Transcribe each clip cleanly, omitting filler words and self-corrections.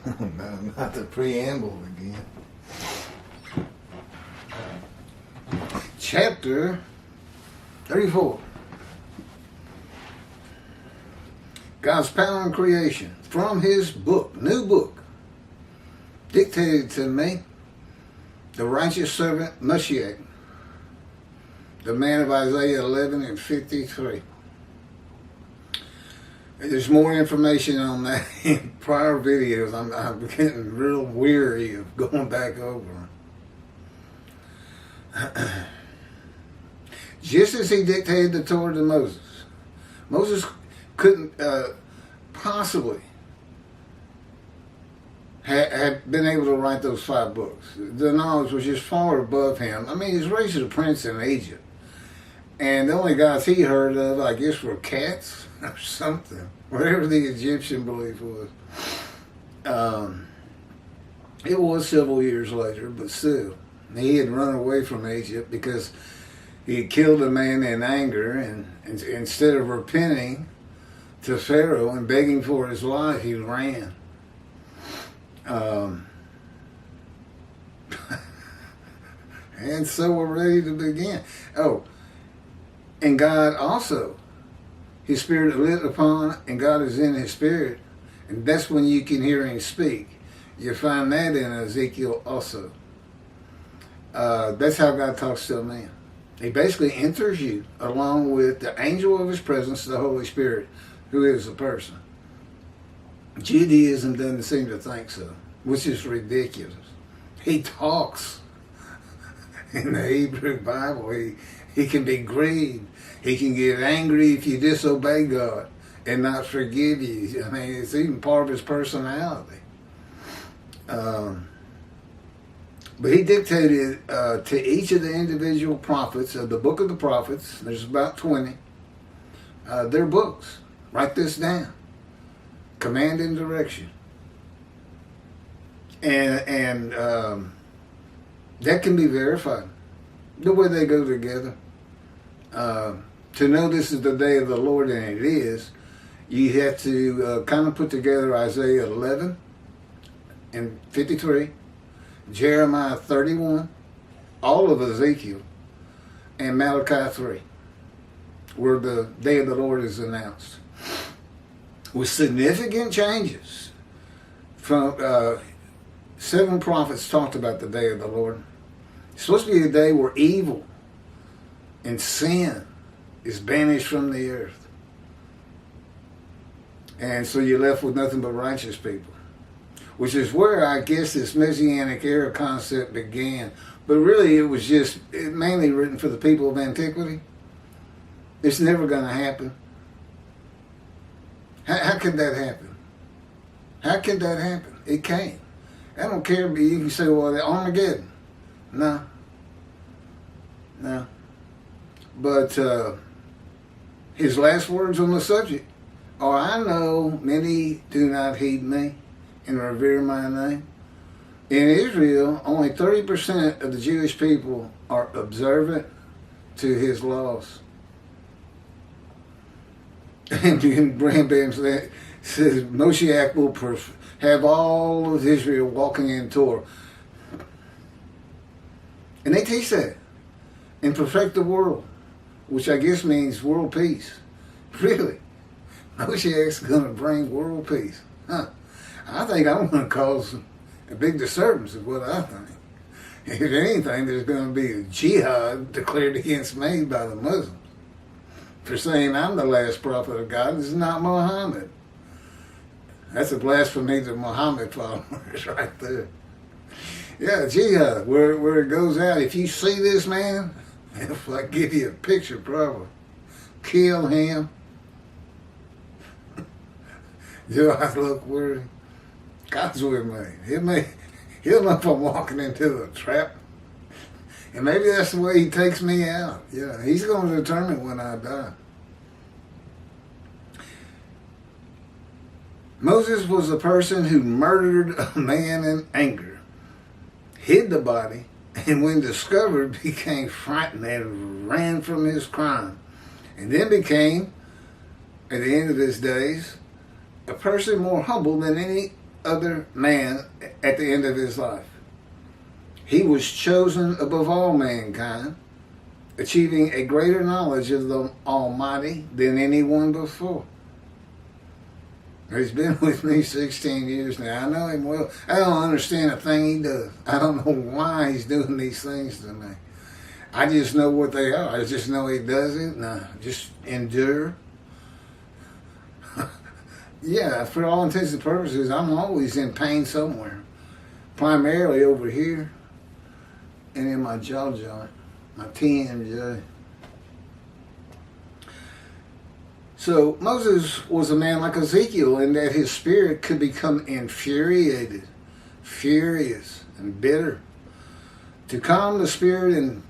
No, not the preamble again. Chapter 34. God's power in creation. From his book, new book, dictated to me, the righteous servant Mashiach, the man of Isaiah 11 and 53. There's more information on that in prior videos. I'm getting real weary of going back over them. Just as he dictated the Torah to Moses, Moses couldn't possibly have been able to write those 5 books. The knowledge was just far above him. I mean, he's raised as a prince in Egypt. And the only gods he heard of, I guess, were cats or something. Whatever the Egyptian belief was. It was several years later, but still. He had run away from Egypt because he had killed a man in anger, and instead of repenting to Pharaoh and begging for his life, he ran. And so we're ready to begin. Oh, and God also, his spirit lit upon, and God is in his spirit, and that's when you can hear him speak. You find that in Ezekiel also. That's how God talks to a man. He basically enters you along with the angel of his presence, the Holy Spirit, who is a person. Judaism doesn't seem to think so, which is ridiculous. He talks in the Hebrew Bible. He can be grieved. He can get angry if you disobey God and not forgive you. I mean, it's even part of his personality. But he dictated to each of the individual prophets of the book of the prophets, there's about 20, their books. Write this down. Command and direction. And that can be verified. The way they go together. To know this is the day of the Lord, and it is, you have to kind of put together Isaiah 11 and 53, Jeremiah 31, all of Ezekiel, and Malachi 3, where the day of the Lord is announced. With significant changes. From 7 prophets talked about the day of the Lord. It's supposed to be a day where evil and sin is banished from the earth. And so you're left with nothing but righteous people. Which is where I guess this Messianic era concept began. But really it was just mainly written for the people of antiquity. It's never going to happen. How could that happen? How could that happen? It can't. I don't care, but you can say, well, Armageddon. No. But his last words on the subject are, I know many do not heed me and revere my name. In Israel, only 30% of the Jewish people are observant to his laws. And Bram says Moshiach will have all of Israel walking in Torah. And they teach that. And perfect the world, which I guess means world peace. Really? Moshiach's going to bring world peace. Huh. I think I'm going to cause a big disturbance is what I think. If anything, there's going to be a jihad declared against me by the Muslims for saying I'm the last prophet of God. This is not Muhammad. That's a blasphemy to Muhammad followers right there. Yeah, jihad, where it goes out. If you see this man, if I give you a picture, probably kill him. Do I look worthy? God's with me. He'll know if I'm walking into a trap. And maybe that's the way he takes me out. Yeah, he's going to determine when I die. Moses was a person who murdered a man in anger, hid the body, and when discovered became frightened and ran from his crime. And then became, at the end of his days, a person more humble than any other man at the end of his life. He was chosen above all mankind, achieving a greater knowledge of the Almighty than anyone before. He's been with me 16 years now. I know him well. I don't understand a thing he does. I don't know why he's doing these things to me. I just know what they are. I just know he does it, and I just endure. Yeah, for all intents and purposes, I'm always in pain somewhere. Primarily over here and in my jaw joint, my TMJ. So Moses was a man like Ezekiel in that his spirit could become infuriated, furious, and bitter. To calm the spirit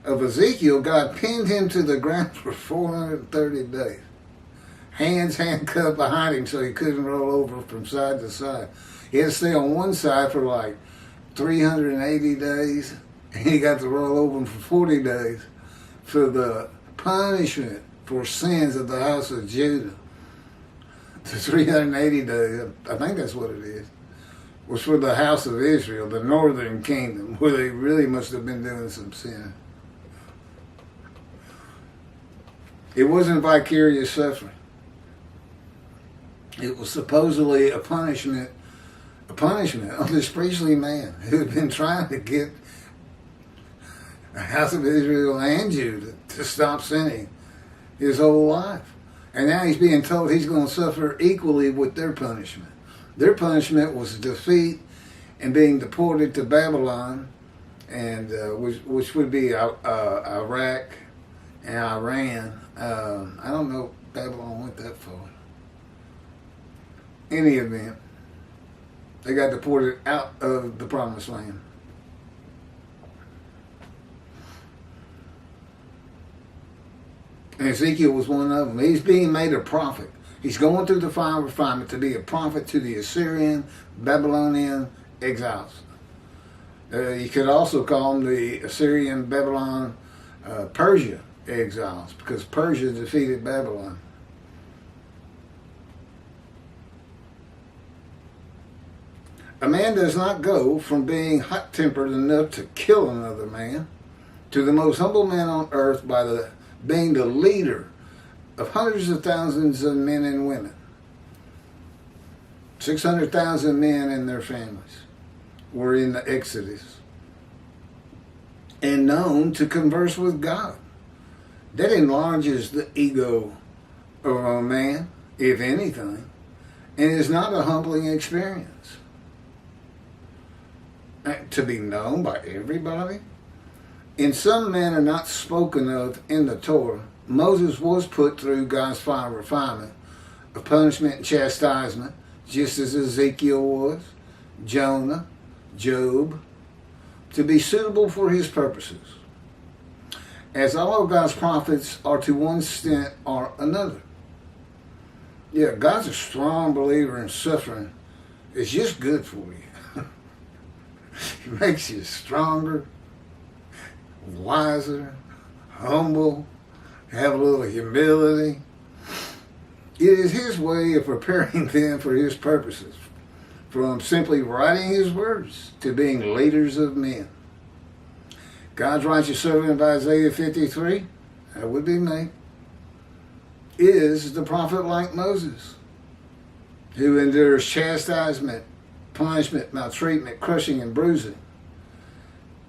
of Ezekiel, God pinned him to the ground for 430 days. Hands handcuffed behind him so he couldn't roll over from side to side. He had to stay on one side for like 380 days, and he got to roll over for 40 days for the punishment for sins of the house of Judah. The 380 days, I think that's what it is, was for the house of Israel, the northern kingdom, where they really must have been doing some sin. It wasn't vicarious suffering. It was supposedly a punishment on this priestly man who had been trying to get the house of Israel and Judah to stop sinning his whole life. And now he's being told he's going to suffer equally with their punishment. Their punishment was defeat and being deported to Babylon, and which would be Iraq and Iran. I don't know if Babylon went that far. Any event, they got deported out of the promised land. And Ezekiel was one of them. He's being made a prophet. He's going through the fire of refinement to be a prophet to the Assyrian, Babylonian exiles. You could also call them the Assyrian, Babylon, Persia exiles, because Persia defeated Babylon. A man does not go from being hot-tempered enough to kill another man to the most humble man on earth by being the leader of hundreds of thousands of men and women. 600,000 men and their families were in the Exodus and known to converse with God. That enlarges the ego of a man, if anything, and is not a humbling experience. To be known by everybody. In some manner not spoken of in the Torah, Moses was put through God's fire of refinement, of punishment and chastisement, just as Ezekiel was, Jonah, Job, to be suitable for his purposes. As all of God's prophets are to one extent or another. Yeah, God's a strong believer in suffering. It's just good for you. It makes you stronger, wiser, humble, have a little humility. It is his way of preparing them for his purposes, from simply writing his words to being leaders of men. God's righteous servant of Isaiah 53, that would be me, is the prophet like Moses, who endures chastisement, punishment, maltreatment, crushing, and bruising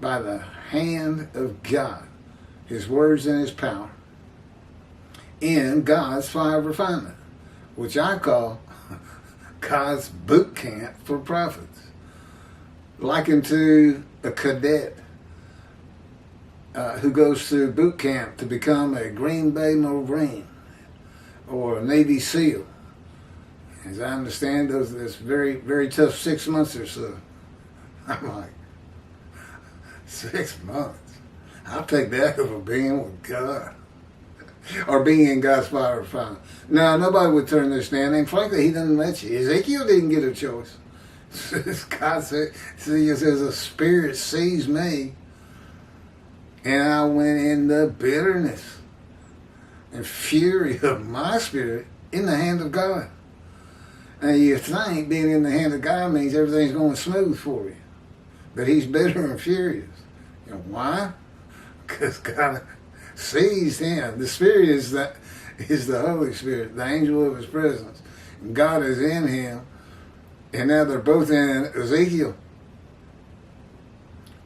by the hand of God, his words and his power, in God's fire of refinement, which I call God's boot camp for prophets, likened to a cadet who goes through boot camp to become a Green Bay Marine or a Navy SEAL. As I understand, that's very, very tough 6 months or so. I'm like, 6 months? I'll take that over being with God. Or being in God's fire of fire. No, nobody would turn this down, and frankly, he doesn't let you. Ezekiel didn't get a choice. God said, he says, a spirit seized me, and I went in the bitterness and fury of my spirit in the hand of God. And you think being in the hand of God means everything's going smooth for you. But he's bitter and furious. You know why? Because God sees him. The Spirit is the Holy Spirit, the angel of his presence. And God is in him. And now they're both in Ezekiel.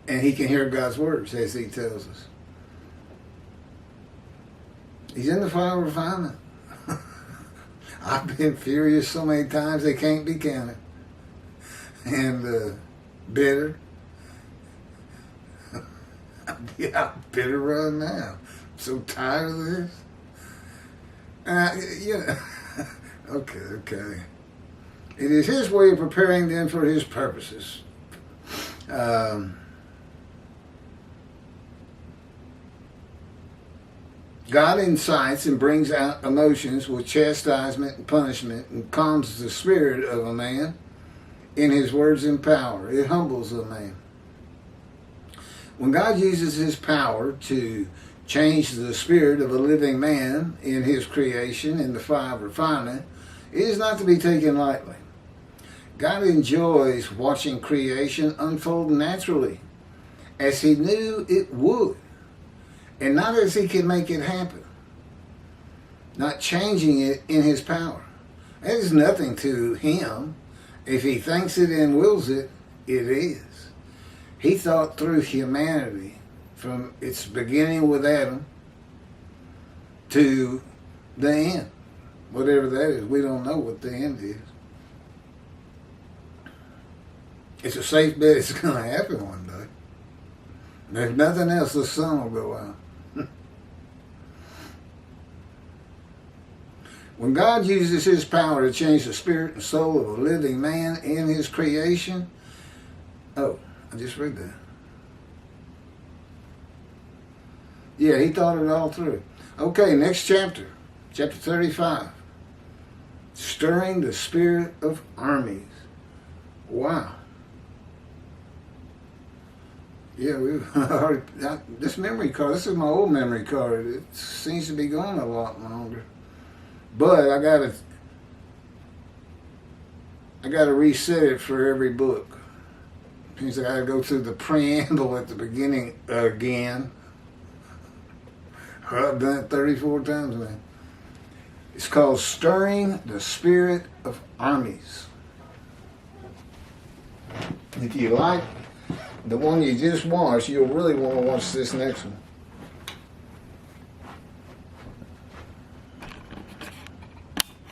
And he can hear God's words, as he tells us. He's in the fire of refinement. I've been furious so many times they can't be counted. And bitter. I'm bitter right now. I'm so tired of this. Okay. It is his way of preparing them for his purposes. God incites and brings out emotions with chastisement and punishment and calms the spirit of a man in his words and power. It humbles a man. When God uses his power to change the spirit of a living man in his creation in the fire of refinement, it is not to be taken lightly. God enjoys watching creation unfold naturally, as he knew it would, and not as he can make it happen, not changing it in his power. That is nothing to him. If he thinks it and wills it, it is. He thought through humanity from its beginning with Adam to the end. Whatever that is, we don't know what the end is. It's a safe bet it's going to happen one day. And if nothing else, the sun will go out. When God uses his power to change the spirit and soul of a living man in his creation, I just read that. Yeah, he thought it all through. Okay, next chapter. Chapter 35. Stirring the spirit of armies. Wow. Yeah, we've already, this memory card, this is my old memory card. It seems to be going a lot longer. But I gotta reset it for every book. Means I gotta go through the preamble at the beginning again. I've done it 34 times, man. It's called Stirring the Spirit of Armies. If you like the one you just watched, you'll really want to watch this next one.